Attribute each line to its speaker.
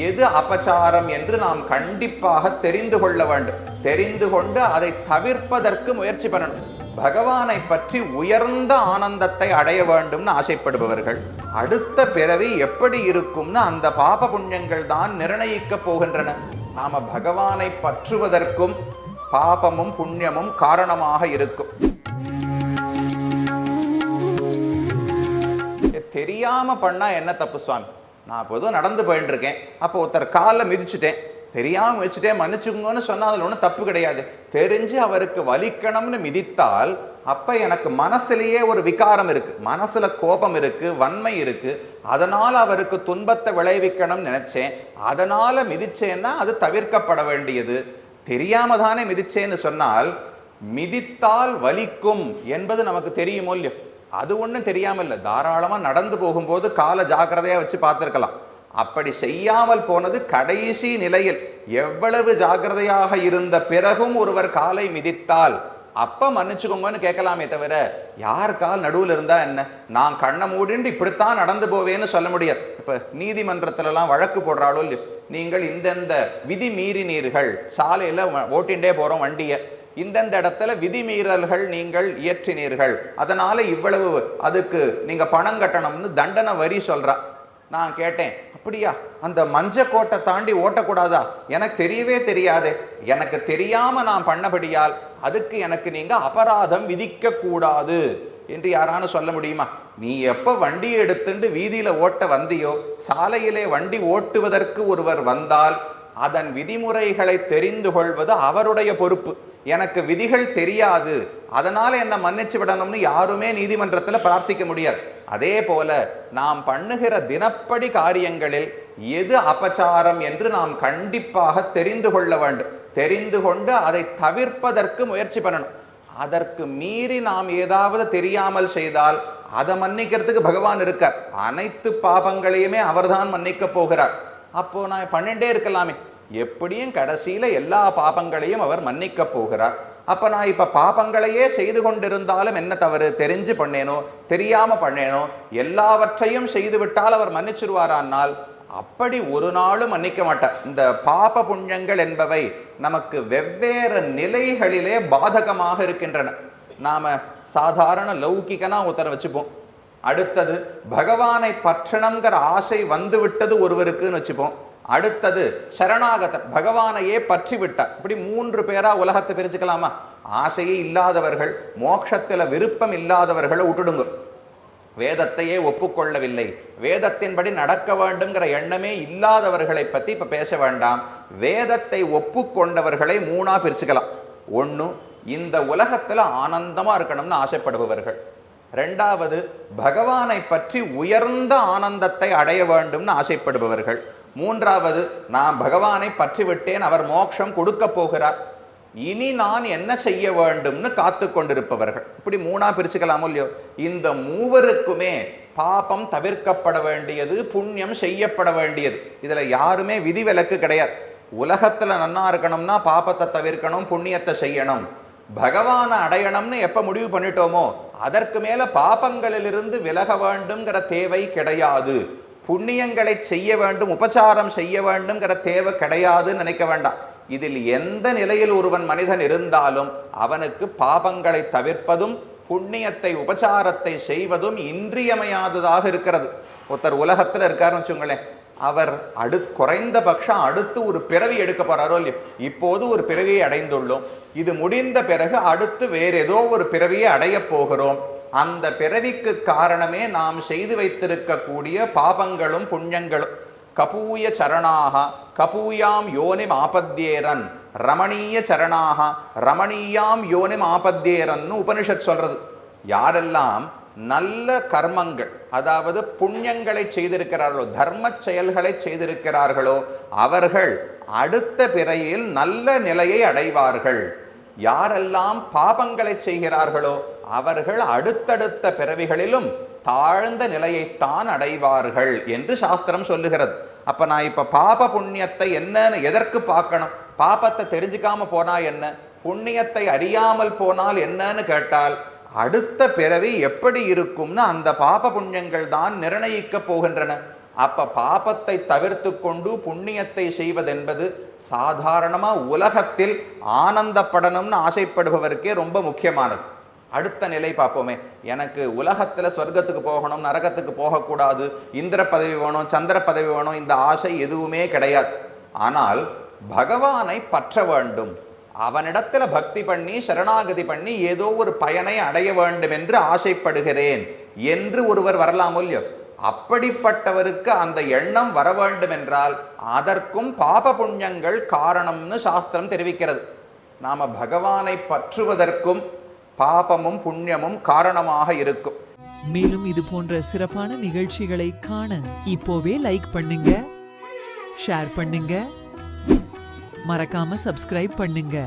Speaker 1: எது அபச்சாரம் என்று நாம் கண்டிப்பாக தெரிந்து கொள்ள வேண்டும். தெரிந்து கொண்டு அதை தவிர்ப்பதற்கு முயற்சி பண்ணணும். பகவானை பற்றி உயர்ந்த ஆனந்தத்தை அடைய வேண்டும்னு ஆசைப்படுபவர்கள் அடுத்த பிறவி எப்படி இருக்கும்னு அந்த பாப புண்ணியங்கள் தான் நிர்ணயிக்க போகின்றன. நாம பகவானை பற்றுவதற்கும் பாபமும் புண்ணியமும் காரணமாக இருக்கும். தெரியாம பண்ணா என்ன தப்பு சுவாமி? நான் பொதுவாக நடந்து போயிட்டு இருக்கேன், அப்போ ஒருத்தர் காலில் மிதிச்சுட்டேன், தெரியாம வச்சுட்டேன், மன்னிச்சுக்கோன்னு சொன்னா அதுல ஒன்றும் தப்பு கிடையாது. தெரிஞ்சு அவருக்கு வலிக்கணும்னு மிதித்தால் அப்ப எனக்கு மனசுலயே ஒரு விகாரம் இருக்கு, மனசுல கோபம் இருக்கு, வன்மை இருக்கு, அதனால அவருக்கு துன்பத்தை விளைவிக்கணும்னு நினைச்சேன், அதனால மிதிச்சேன்னா அது தவிர்க்கப்பட வேண்டியது. தெரியாம தானே மிதிச்சேன்னு சொன்னால் மிதித்தால் வலிக்கும் என்பது நமக்கு தெரியுமோ இல்லையோ? அது ஒன்றும் தெரியாம இல்லை, தாராளமா நடந்து போகும்போது காலை ஜாக்கிரதையா வச்சு பார்த்துருக்கலாம். அப்படி செய்யாமல் போனது கடைசி நிலையில். எவ்வளவு ஜாக்கிரதையாக இருந்த பிறகும் ஒருவர் காலை மிதித்தால் அப்ப மன்னிச்சுக்கோங்கன்னு கேட்கலாமே தவிர யார் கால் நடுவில் இருந்தா என்ன, நான் கண்ணை மூடிண்டு இப்படித்தான் நடந்து போவேன்னு சொல்ல முடியாது. இப்ப நீதிமன்றத்துல எல்லாம் வழக்கு போடுறாளோ இல்லையோ, நீங்கள் இந்தந்த விதி மீறினீர்கள், சாலையில ஓட்டிண்டே போறோம் வண்டியை, இந்தந்த இடத்துல விதிமீறல்கள் நீங்கள் இயற்றினீர்கள், அதனால இவ்வளவு அதுக்கு நீங்க பணம் கட்டணும்னு தண்டனை வரி சொல்றா. நான் கேட்டேன், அப்படியா, அந்த மஞ்ச கோட்டை தாண்டி ஓட்டக்கூடாதா? எனக்கு தெரியவே தெரியாது, எனக்கு தெரியாம நான் பண்ணபடியால் அதுக்கு எனக்கு நீங்க அபராதம் விதிக்க கூடாது என்று யாரானு சொல்ல முடியுமா? நீ எப்ப வண்டியை எடுத்துட்டு வீதியில ஓட்ட வந்தியோ, சாலையிலே வண்டி ஓட்டுவதற்கு ஒருவர் வந்தால் அதன் விதிமுறைகளை தெரிந்து கொள்வது அவருடைய பொறுப்பு. எனக்கு விதிகள் தெரியாது, அதனால என்ன மன்னிச்சு விடணும்னு யாருமே நீதிமன்றத்தில் பிரார்த்திக்க முடியாது. அதே போல நாம் பண்ணுகிற தினப்படி காரியங்களில் எது அபச்சாரம் என்று நாம் கண்டிப்பாக தெரிந்து கொள்ள வேண்டும். தெரிந்து கொண்டு அதை தவிர்ப்பதற்கு முயற்சி பண்ணணும். அதற்கு மீறி நாம் ஏதாவது தெரியாமல் செய்தால் அதை மன்னிக்கிறதுக்கு பகவான் இருக்கார். அனைத்து பாபங்களையுமே அவர்தான் மன்னிக்க போகிறார். அப்போ நான் பண்ணிட்டே இருக்கலாமே, எப்படியும் கடைசியில எல்லா பாபங்களையும் அவர் மன்னிக்க போகிறார். அப்ப நான் இப்ப பாபங்களையே செய்து கொண்டிருந்தாலும் என்ன தவறு? தெரிஞ்சு பண்ணேனோ தெரியாம பண்ணேனோ எல்லாவற்றையும் செய்து விட்டால் அவர் மன்னிச்சிருவாரானால் அப்படி ஒரு நாளும் மன்னிக்க மாட்டார். இந்த பாப புண்ணியங்கள் என்பவை நமக்கு வெவ்வேறு நிலைகளிலே பாதகமாக இருக்கின்றன. நாம சாதாரண லௌகிகனா ஒருத்தரை வச்சுப்போம், அடுத்தது பகவானை பற்றணுங்கிற ஆசை வந்து விட்டது ஒருவருக்குன்னு வச்சுப்போம், அடுத்தது சரணாகத பகவானையே பற்றி விட்டார். இப்படி 3 பேரா உலகத்தை பிரிச்சுக்கலாமா? ஆசையே இல்லாதவர்கள், மோட்சத்துல விருப்பம் இல்லாதவர்களை விட்டுடுங்க, வேதத்தையே ஒப்புக்கொள்ளவில்லை, வேதத்தின்படி நடக்க வேண்டும்ங்கிற எண்ணமே இல்லாதவர்களை பத்தி இப்ப பேச வேண்டாம். வேதத்தை ஒப்புக்கொண்டவர்களை 3ஆ பிரிச்சுக்கலாம். 1, இந்த உலகத்துல ஆனந்தமா இருக்கணும்னு ஆசைப்படுபவர்கள். 2வது, பகவானை பற்றி உயர்ந்த ஆனந்தத்தை அடைய வேண்டும்னு ஆசைப்படுபவர்கள். 3வது, நான் பகவானை பற்றி விட்டேன், அவர் மோட்சம் கொடுக்க போகிறார், இனி நான் என்ன செய்ய வேண்டும்னு காத்து கொண்டிருப்பவர்கள். இப்படி 3ஆ பிரிச்சுக்கலாமோ இல்லையோ? இந்த 3வருக்குமே பாபம் தவிர்க்கப்பட வேண்டியது, புண்ணியம் செய்யப்பட வேண்டியது. இதுல யாருமே விதிவிலக்கு கிடையாது. உலகத்துல நன்னா இருக்கணும்னா பாபத்தை தவிர்க்கணும், புண்ணியத்தை செய்யணும். பகவானை அடையணும்னு எப்ப முடிவு பண்ணிட்டோமோ அதற்கு மேல பாபங்களிலிருந்து விலக வேண்டும்ங்கிற தேவை கிடையாது. புண்ணியங்களை செய்ய வேண்டும், உபச்சாரம் செய்ய வேண்டும்ங்கிற தேவை கிடையாதுன்னு நினைக்க வேண்டாம். இதில் எந்த நிலையில் ஒருவன் மனிதன் இருந்தாலும் அவனுக்கு பாபங்களை தவிர்ப்பதும் புண்ணியத்தை உபச்சாரத்தை செய்வதும் இன்றியமையாததாக இருக்கிறது. ஒருத்தர் உலகத்துல இருக்காருன்னு வச்சுங்களேன், அவர் குறைந்தபட்சம் அடுத்து ஒரு பிறவி எடுக்க போறாரோ இல்லையோ, இப்போது ஒரு பிறவியை அடைந்துள்ளோம், இது முடிந்த பிறகு அடுத்து வேற ஏதோ ஒரு பிறவியை அடைய போகிறோம். அந்த பிறவிக்கு காரணமே நாம் செய்து வைத்திருக்கக்கூடிய பாபங்களும் புண்ணியங்களும். கபூய சரணாக கபூயாம் யோனிம் ஆபத்யேரன் ரமணீய சரணாக ரமணீயாம் யோனிம் ஆபத்யேரன்னு உபனிஷத் சொல்றது. யாரெல்லாம் நல்ல கர்மங்கள், அதாவது புண்ணியங்களை செய்திருக்கிறார்களோ, தர்ம செயல்களை செய்திருக்கிறார்களோ அவர்கள் அடுத்த பிறவியில் நல்ல நிலையை அடைவார்கள். யாரெல்லாம் பாபங்களை செய்கிறார்களோ அவர்கள் அடுத்தடுத்த பிறவிகளிலும் தாழ்ந்த நிலையைத்தான் அடைவார்கள் என்று சாஸ்திரம் சொல்லுகிறது. அப்ப நான் இப்ப பாப புண்ணியத்தை என்னன்னு எதற்கு பார்க்கணும்? பாபத்தை தெரிஞ்சுக்காம போனா என்ன, புண்ணியத்தை அறியாமல் போனால் என்னன்னு கேட்டால் அடுத்த பிறவி எப்படி இருக்கும்னு அந்த பாப புண்ணியங்கள் தான் நிர்ணயிக்க போகின்றன. அப்ப பாபத்தை தவிர்த்து கொண்டு புண்ணியத்தை செய்வதென்பது சாதாரணமா உலகத்தில் ஆனந்தப்படணும்னு ஆசைப்படுபவருக்கே ரொம்ப முக்கியமானது. அடுத்த நிலை பார்ப்போமே. எனக்கு உலகத்துல சொர்க்கத்துக்கு போகணும், நரகத்துக்கு போகக்கூடாது, இந்திர பதவி வேணும், சந்திர பதவி வேணும், இந்த ஆசை எதுவுமே கிடையாது. ஆனால் பகவானை பற்ற வேண்டும், அவனிடத்துல பக்தி பண்ணி சரணாகதி பண்ணி ஏதோ ஒரு பயனை அடைய வேண்டும் என்று ஆசைப்படுகிறேன் என்று ஒருவர் வரலாம் இல்லையோ? அப்படிப்பட்டவருக்கு அந்த எண்ணம் வர வேண்டும் என்றால் அதற்கும் பாப புண்ணியங்கள் காரணம்னு சாஸ்திரம் தெரிவிக்கிறது. நாம பகவானை பற்றுவதற்கும் பாபமும் புண்ணியமும் காரணமாக இருக்கும்.
Speaker 2: மேலும் இது போன்ற சிறப்பான நிகழ்ச்சிகளை காண இப்போவே லைக் பண்ணுங்க, ஷேர் பண்ணுங்க, மறக்காம சப்ஸ்கிரைப் பண்ணுங்க.